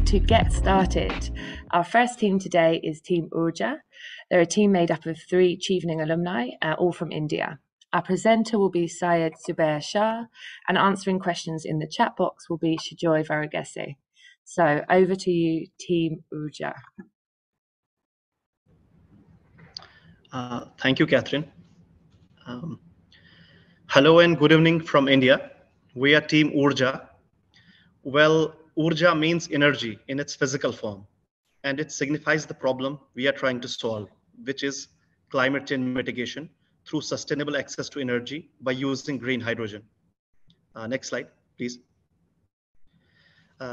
to get started. Our first team today is Team OORJA. They're a team made up of 3 Chevening alumni, all from India. Our presenter will be Syed Zubair Shah, and answering questions in the chat box will be Shijoy Varughese. So over to you, Team OORJA. Thank you, Catherine. Hello and good evening from India. We are Team OORJA. Well, OORJA means energy in its physical form, and it signifies the problem we are trying to solve, which is climate change mitigation through sustainable access to energy by using green hydrogen. Next slide, please.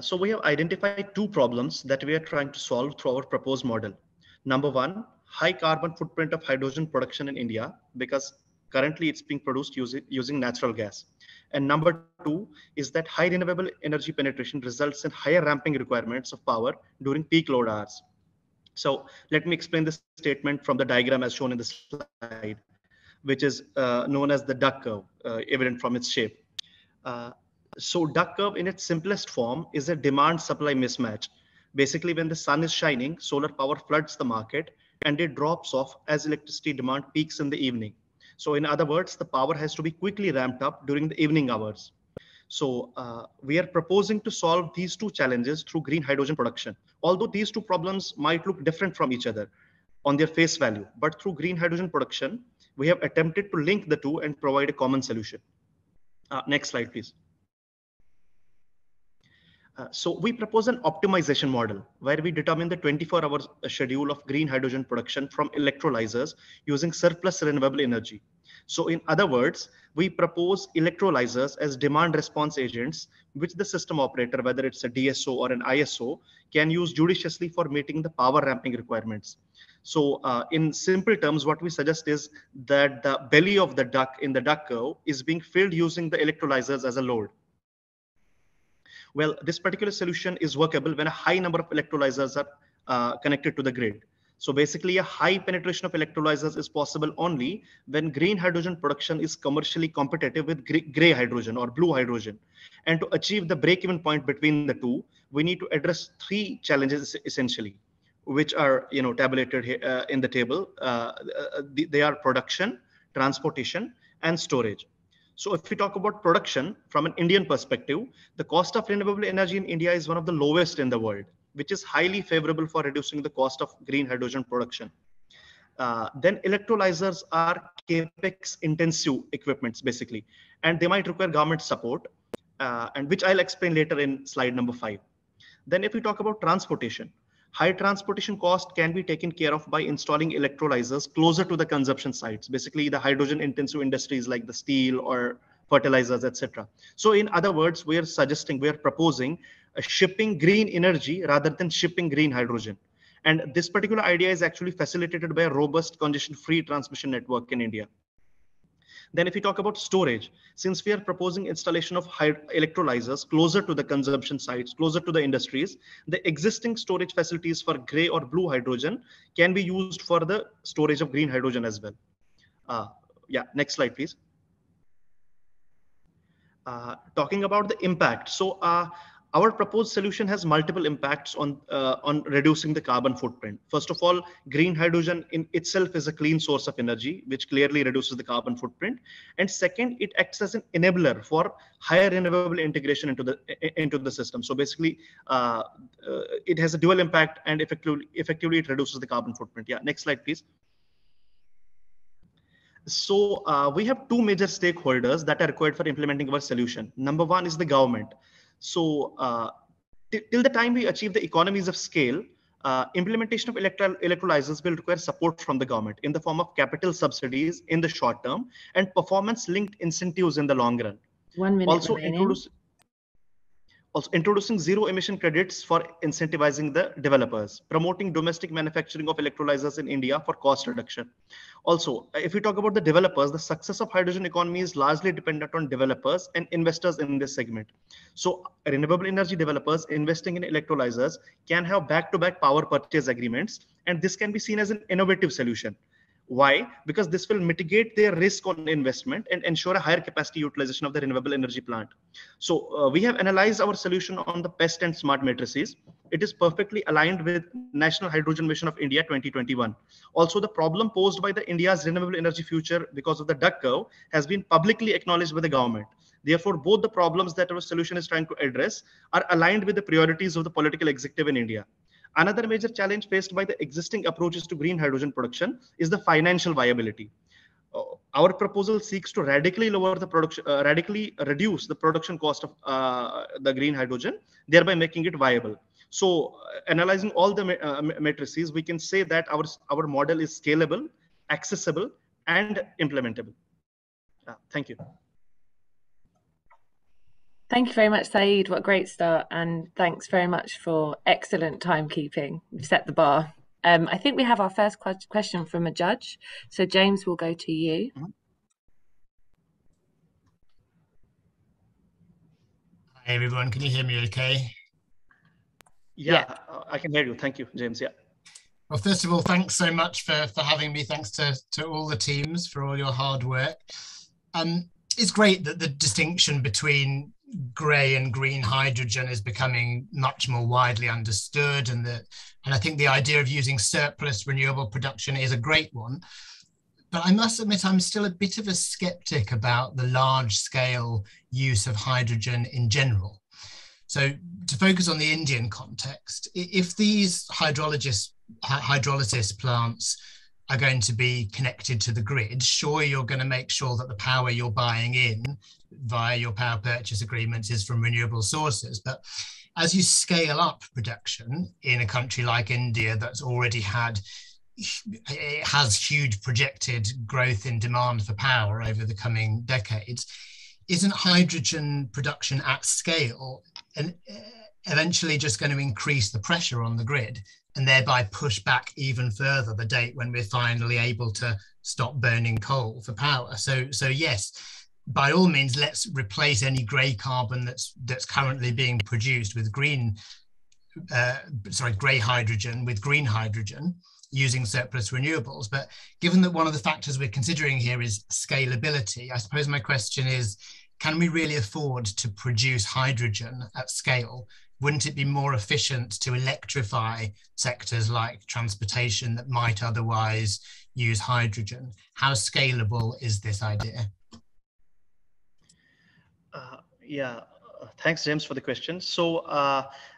So we have identified 2 problems that we are trying to solve through our proposed model. Number 1, high carbon footprint of hydrogen production in India, because currently it's being produced using natural gas. And number 2 is that high renewable energy penetration results in higher ramping requirements of power during peak load hours. So let me explain this statement from the diagram as shown in the slide, which is known as the duck curve, evident from its shape. So duck curve in its simplest form is a demand-supply mismatch. Basically, when the sun is shining, solar power floods the market and it drops off as electricity demand peaks in the evening. So in other words, the power has to be quickly ramped up during the evening hours. So we are proposing to solve these 2 challenges through green hydrogen production. Although these 2 problems might look different from each other on their face value, but through green hydrogen production, we have attempted to link the 2 and provide a common solution. Next slide, please. So we propose an optimization model where we determine the 24-hour schedule of green hydrogen production from electrolyzers using surplus renewable energy. So in other words, we propose electrolyzers as demand response agents, which the system operator, whether it's a DSO or an ISO, can use judiciously for meeting the power ramping requirements. So in simple terms, what we suggest is that the belly of the duck in the duck curve is being filled using the electrolyzers as a load. Well, this particular solution is workable when a high number of electrolyzers are connected to the grid. So basically, a high penetration of electrolyzers is possible only when green hydrogen production is commercially competitive with gray hydrogen or blue hydrogen. And to achieve the break-even point between the 2, we need to address 3 challenges essentially, which are tabulated here, in the table. They are production, transportation, and storage. So if we talk about production from an Indian perspective, the cost of renewable energy in India is one of the lowest in the world, which is highly favorable for reducing the cost of green hydrogen production. Then electrolyzers are capex intensive equipments basically, and they might require government support, and which I'll explain later in slide number 5. Then if we talk about transportation, high transportation cost can be taken care of by installing electrolyzers closer to the consumption sites, basically the hydrogen intensive industries like the steel or fertilizers, etc. So in other words, we are proposing shipping green energy rather than shipping green hydrogen. And this particular idea is actually facilitated by a robust congestion-free transmission network in India. Then if we talk about storage, since we are proposing installation of electrolyzers closer to the consumption sites, closer to the industries, the existing storage facilities for gray or blue hydrogen can be used for the storage of green hydrogen as well. Yeah, next slide, please. Talking about the impact. So our proposed solution has multiple impacts on reducing the carbon footprint. First of all, green hydrogen in itself is a clean source of energy, which clearly reduces the carbon footprint. And second, it acts as an enabler for higher renewable integration into the system. So basically, it has a dual impact, and effectively it reduces the carbon footprint. Yeah, next slide, please. So we have 2 major stakeholders that are required for implementing our solution. Number 1 is the government. So till the time we achieve the economies of scale, implementation of electrolyzers will require support from the government in the form of capital subsidies in the short term and performance-linked incentives in the long run. 1 minute Also, remaining. introducing zero emission credits for incentivizing the developers, promoting domestic manufacturing of electrolyzers in India for cost reduction. Also, if we talk about the developers, the success of hydrogen economy is largely dependent on developers and investors in this segment. So renewable energy developers investing in electrolyzers can have back-to-back power purchase agreements, and this can be seen as an innovative solution. Why? Because this will mitigate their risk on investment and ensure a higher capacity utilization of the renewable energy plant. So we have analyzed our solution on the PEST and smart matrices. It is perfectly aligned with National Hydrogen Mission of India 2021. Also, the problem posed by the India's renewable energy future because of the duck curve has been publicly acknowledged by the government. Therefore, both the problems that our solution is trying to address are aligned with the priorities of the political executive in India. Another major challenge faced by the existing approaches to green hydrogen production is the financial viability. Our proposal seeks to radically lower the production, radically reduce the production cost of the green hydrogen, thereby making it viable. So, analyzing all the matrices, we can say that our model is scalable, accessible, and implementable. Thank you. Thank you very much, Syed. What a great start. And thanks very much for excellent timekeeping. You've set the bar. I think we have our first question from a judge. So James, will go to you. Hi, everyone. Can you hear me okay? Yeah, I can hear you. Thank you, James. Yeah. Well, first of all, thanks so much for having me. Thanks to all the teams for all your hard work. It's great that the distinction between grey and green hydrogen is becoming much more widely understood, and I think the idea of using surplus renewable production is a great one. But I must admit, I'm still a bit of a skeptic about the large-scale use of hydrogen in general. So to focus on the Indian context, if these hydrolysis plants are going to be connected to the grid, sure, you're going to make sure that the power you're buying in via your power purchase agreements is from renewable sources. But as you scale up production in a country like India that's already has huge projected growth in demand for power over the coming decades, isn't hydrogen production at scale and eventually just going to increase the pressure on the grid and thereby push back even further the date when we're finally able to stop burning coal for power? So yes, by all means, let's replace any grey carbon that's currently being produced with grey hydrogen with green hydrogen using surplus renewables. But given that one of the factors we're considering here is scalability, I suppose my question is, can we really afford to produce hydrogen at scale? Wouldn't it be more efficient to electrify sectors like transportation that might otherwise use hydrogen? How scalable is this idea? Thanks, James, for the question. So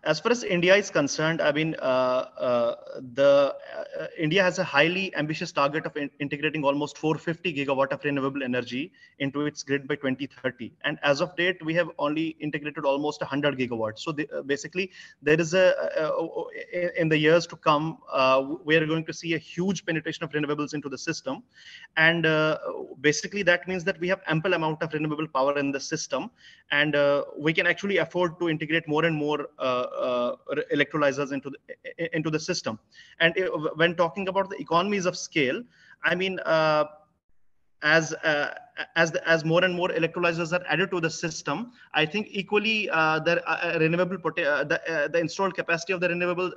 as far as India is concerned, I mean, India has a highly ambitious target of integrating almost 450 gigawatt of renewable energy into its grid by 2030. And as of date, we have only integrated almost 100 gigawatts. So basically, there is in the years to come, we are going to see a huge penetration of renewables into the system. And basically, that means that we have ample amount of renewable power in the system. And we can actually afford to integrate more and more electrolyzers into the system. And when talking about the economies of scale, I mean, as more and more electrolyzers are added to the system, I think equally the installed capacity of the renewable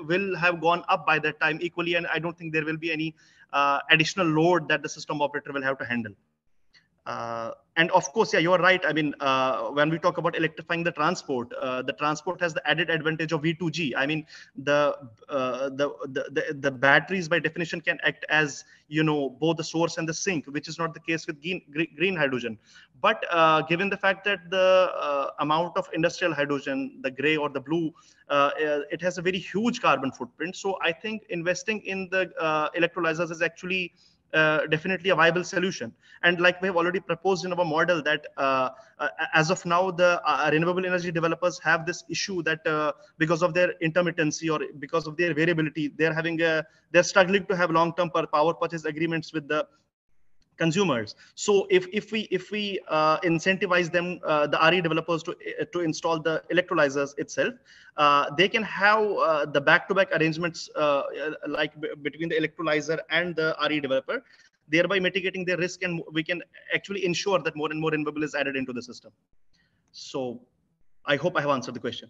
will have gone up by that time equally, and I don't think there will be any additional load that the system operator will have to handle. And of course, yeah, you are right. I mean, when we talk about electrifying the transport has the added advantage of V2G. I mean, the batteries by definition can act as, both the source and the sink, which is not the case with green hydrogen. But given the fact that the amount of industrial hydrogen, the gray or the blue, it has a very huge carbon footprint. So I think investing in the electrolyzers is actually definitely a viable solution. And like we have already proposed in our model that as of now, the renewable energy developers have this issue that because of their intermittency or because of their variability, they're struggling to have long-term power purchase agreements with the consumers. So if we incentivize them, the RE developers to install the electrolyzers itself, they can have the back-to-back arrangements like between the electrolyzer and the RE developer, thereby mitigating their risk, and we can actually ensure that more and more renewable is added into the system. So I hope I have answered the question.